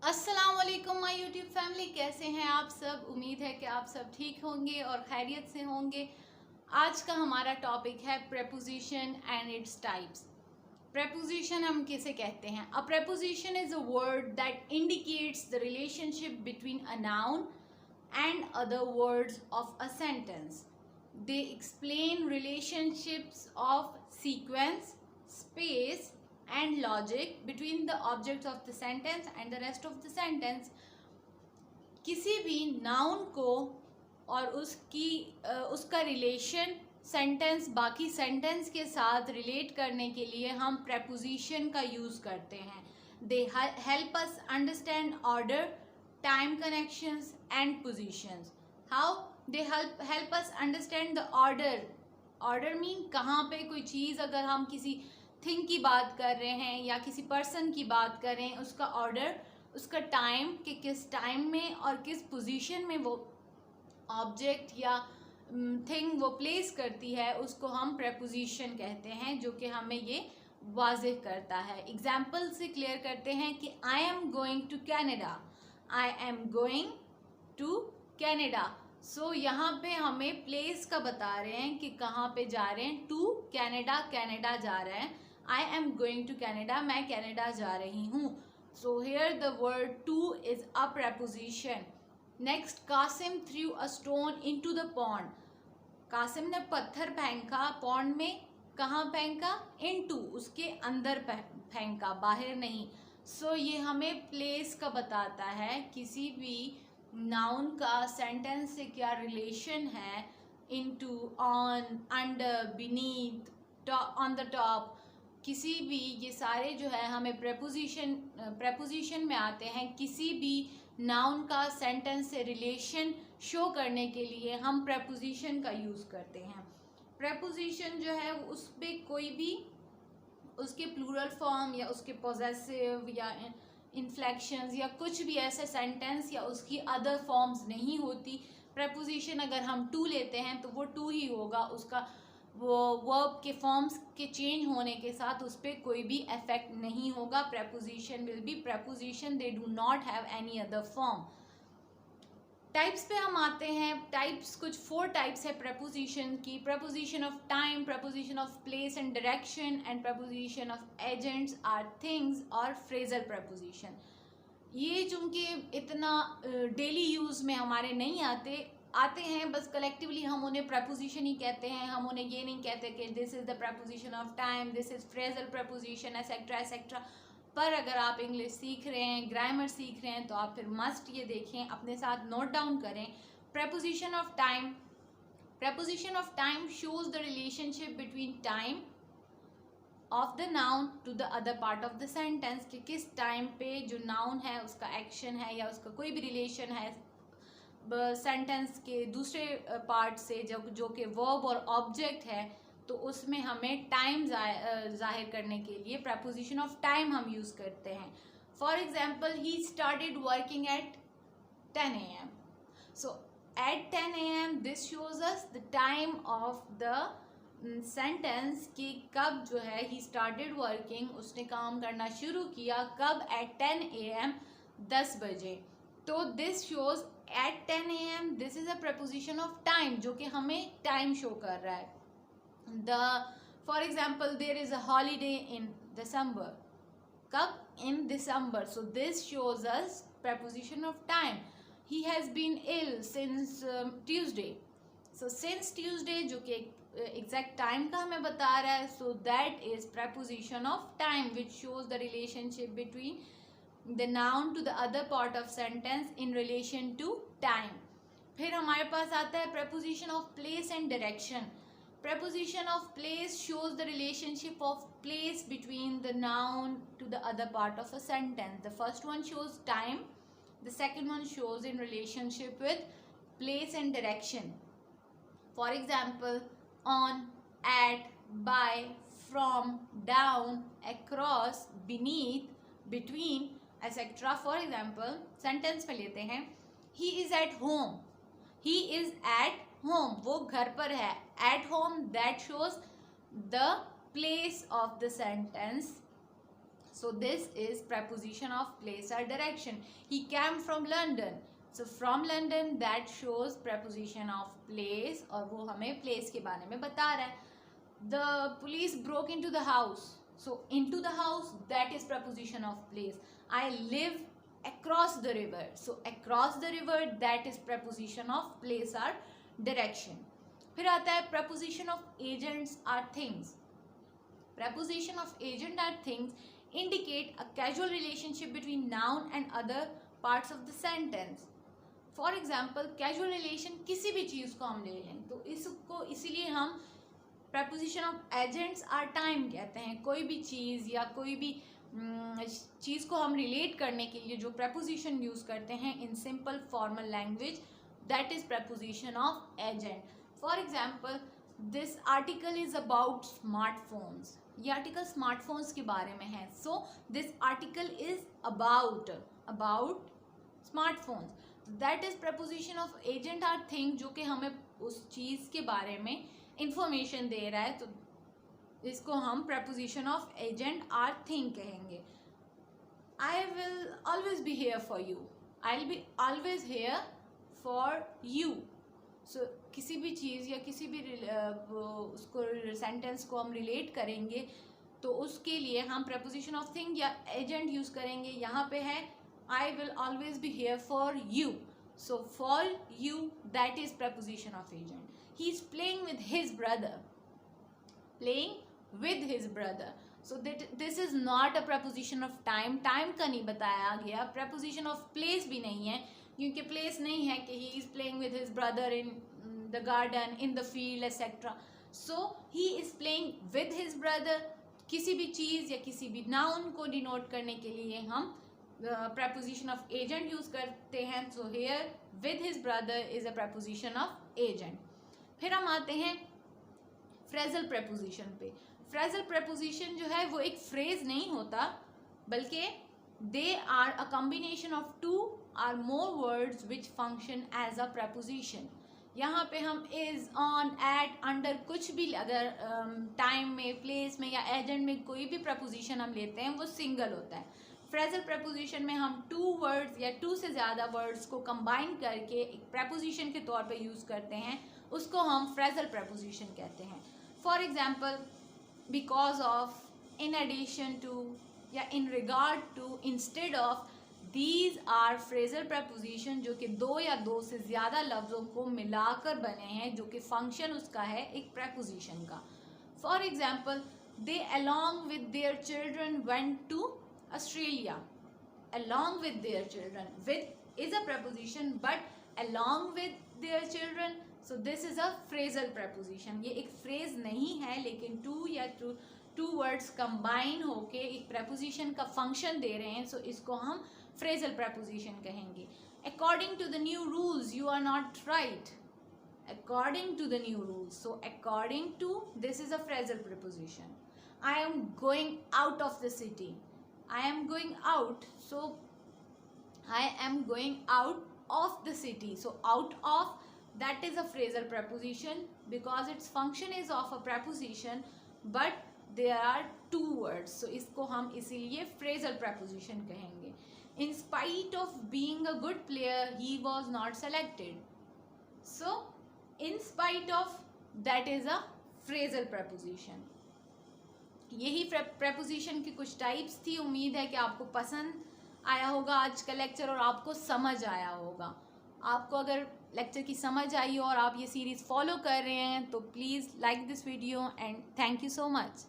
अस्सलाम वालेकुम my YouTube family, कैसे हैं आप सब। उम्मीद है कि आप सब ठीक होंगे और खैरियत से होंगे। आज का हमारा टॉपिक है preposition and its types. Preposition हम किसे कहते हैं? A preposition is a word that indicates the relationship between a noun and other words of a sentence. They explain relationships of sequence, space, and logic between the objects of the sentence and the rest of the sentence. किसी भी noun को और उसका relation sentence बाकी sentence के साथ relate करने के लिए हम प्रेपोजिशन का यूज़ करते हैं। They help us understand order, time connections and positions. How they help us understand the order. Order mean कहाँ पे कोई चीज़, अगर हम किसी थिंग की बात कर रहे हैं या किसी पर्सन की बात कर रहे हैं, उसका ऑर्डर, उसका टाइम कि किस टाइम में और किस पोजीशन में वो ऑब्जेक्ट या थिंग वो प्लेस करती है, उसको हम प्रेपोजिशन कहते हैं, जो कि हमें ये वाज़ेह करता है। एग्जाम्पल से क्लियर करते हैं कि I am going to Canada. I am going to Canada. So यहाँ पे हमें प्लेस का बता रहे हैं कि कहाँ पे जा रहे हैं। टू कैनेडा, कैनेडा जा रहे हैं। I am going to Canada, मैं कैनेडा जा रही हूँ। So here the word to is a preposition. Next, Qasim threw a stone into the pond. Qasim ने पत्थर फेंका पॉन्ड में। कहाँ फेंका? into, उसके अंदर फेंका, बाहर नहीं। So ये हमें प्लेस का बताता है। किसी भी नाउन का सेंटेंस से क्या रिलेशन है। into, on, under, beneath, on the top, किसी भी, ये सारे जो है हमें प्रेपोजिशन में आते हैं। किसी भी नाउन का सेंटेंस से रिलेशन शो करने के लिए हम प्रेपोजिशन का यूज़ करते हैं। प्रेपोजिशन जो है उस पर कोई भी उसके प्लूरल फॉर्म या उसके पॉजेसिव या इन्फ्लेक्शंस या कुछ भी ऐसे सेंटेंस या उसकी अदर फॉर्म्स नहीं होती। प्रेपोजिशन अगर हम टू लेते हैं तो वो टू ही होगा। उसका वो वर्ब के फॉर्म्स के चेंज होने के साथ उस पर कोई भी इफेक्ट नहीं होगा। Preposition will be preposition, they do not have any other form. Types पे हम आते हैं। टाइप्स कुछ 4 टाइप्स है प्रेपोजिशन की। Preposition of time, preposition of place and direction, and preposition of agents or things और फ्रेजल प्रेपोजिशन। ये चूँकि इतना डेली यूज़ में हमारे नहीं आते हैं, बस कलेक्टिवली हम उन्हें प्रेपोजिशन ही कहते हैं। हम उन्हें ये नहीं कहते कि this is the preposition of time, this is phrasal preposition, etcetera etcetera. पर अगर आप इंग्लिश सीख रहे हैं, ग्रामर सीख रहे हैं, तो आप फिर मस्ट ये देखें, अपने साथ नोट डाउन करें। Preposition of time. Preposition of time shows the relationship between time of the noun to the other part of the sentence, कि किस टाइम पे जो नाउन है उसका एक्शन है या उसका कोई भी रिलेशन है सेंटेंस के दूसरे पार्ट से, जो कि वर्ब और ऑब्जेक्ट है, तो उसमें हमें टाइम जाहिर करने के लिए प्रेपोजिशन ऑफ टाइम हम यूज़ करते हैं। For example, he started working at 10 AM। So at 10 AM this shows us the time of the sentence, कि कब जो है ही स्टार्टेड वर्किंग, उसने काम करना शुरू किया कब? एट 10 AM, 10 बजे। तो this shows at 10 AM, this is a preposition of time, जो कि हमें टाइम शो कर रहा है। For example, there is a holiday in December. कब? In December. So this shows us preposition of time. He has been ill since Tuesday. So since Tuesday, जो कि exact time का हमें बता रहा है, so that is preposition of time which shows the relationship between the noun to the other part of sentence in relation to time. फिर हमारे पास आता है preposition of place and direction. Preposition of place shows the relationship of place between the noun to the other part of a sentence. The first one shows time, the second one shows in relationship with place and direction. For example, on, at, by, from, down, across, beneath, between, etcetera. For example, sentence में लेते हैं, he is at home. He is at home, वो घर पर है। At home, that shows the place of the sentence. So this is preposition of place or direction. He came from London. So from London that shows preposition of place और वो हमें place के बारे में बता रहा है. The police broke into the house. So into the house that is preposition of place. I live across the river. So across the river that is preposition of place or direction. फिर आता है preposition of agents or things. Preposition of agent or things indicate a casual relationship between noun and other parts of the sentence. For example, casual relation किसी भी चीज़ को हम ले लें तो इसको इसीलिए हम preposition of agents or time कहते हैं. कोई भी चीज़ या कोई भी चीज़ को हम relate करने के लिए जो preposition use करते हैं in simple formal language, that is preposition of agent. For example, this article is about smartphones. ये आर्टिकल स्मार्टफोन्स के बारे में है. So this article is about smartphones. That is preposition of agent or thing जो कि हमें उस चीज़ के बारे में इंफॉर्मेशन दे रहा है. तो इसको हम preposition of agent or thing कहेंगे. I will always be here for you. I will be always here for you. So किसी भी चीज़ या किसी भी उसको सेंटेंस को हम रिलेट करेंगे तो उसके लिए हम प्रपोजिशन ऑफ थिंग या एजेंट यूज़ करेंगे. यहाँ पे है आई will always be here for you. So for you that is preposition of agent. He is playing with his brother. Playing with his brother. So this is not a preposition of time. Time का नहीं बताया गया. Preposition of place भी नहीं है क्योंकि place नहीं है कि he is playing with his brother in the garden, in the field etcetera. So he is playing with his brother. किसी भी चीज़ या किसी भी नाउन को डिनोट करने के लिए हम प्रपोजिशन ऑफ एजेंट यूज़ करते हैं. So here with his brother is a preposition of agent. फिर हम आते हैं फ्रेजल प्रपोजिशन पे. फ्रेजल प्रपोजिशन जो है वो एक फ्रेज नहीं होता बल्कि they are a combination of two or more words which function as a preposition. यहाँ पे हम is, on, at, under कुछ भी अगर टाइम में, प्लेस में या एजेंट में कोई भी प्रपोजिशन हम लेते हैं वो सिंगल होता है. फ्रेजल प्रपोजिशन में हम टू वर्ड्स या टू से ज़्यादा वर्ड्स को कंबाइन करके एक प्रपोजिशन के तौर पे यूज़ करते हैं. उसको हम फ्रेजल प्रपोजिशन कहते हैं. For example, because of, in addition to या in regard to, instead of. These are phrasal preposition जो कि दो या दो से ज़्यादा लफ्ज़ों को मिलाकर बने हैं जो कि फंक्शन उसका है एक preposition का. For example, they along with their children went to Australia. Along with their children. With is a preposition but along with their children. So this is a phrasal preposition. ये एक phrase नहीं है लेकिन two words combine होके एक preposition का function दे रहे हैं. सो इसको हम phrasal preposition कहेंगे. According to the new rules, you are not right. According to the new rules. So according to, this is a phrasal preposition. I am going out of the city. I am going out. So I am going out of the city. So out of, that is a phrasal preposition because its function is of a preposition but there are two words. So इसको हम इसीलिए phrasal preposition कहेंगे. In spite of being a good player, he was not selected. So in spite of, that is a phrasal preposition. यही preposition की कुछ types थी. उम्मीद है कि आपको पसंद आया होगा आज का लेक्चर और आपको समझ आया होगा. आपको अगर लेक्चर की समझ आई और आप ये सीरीज़ फॉलो कर रहे हैं तो please like this video and thank you so much.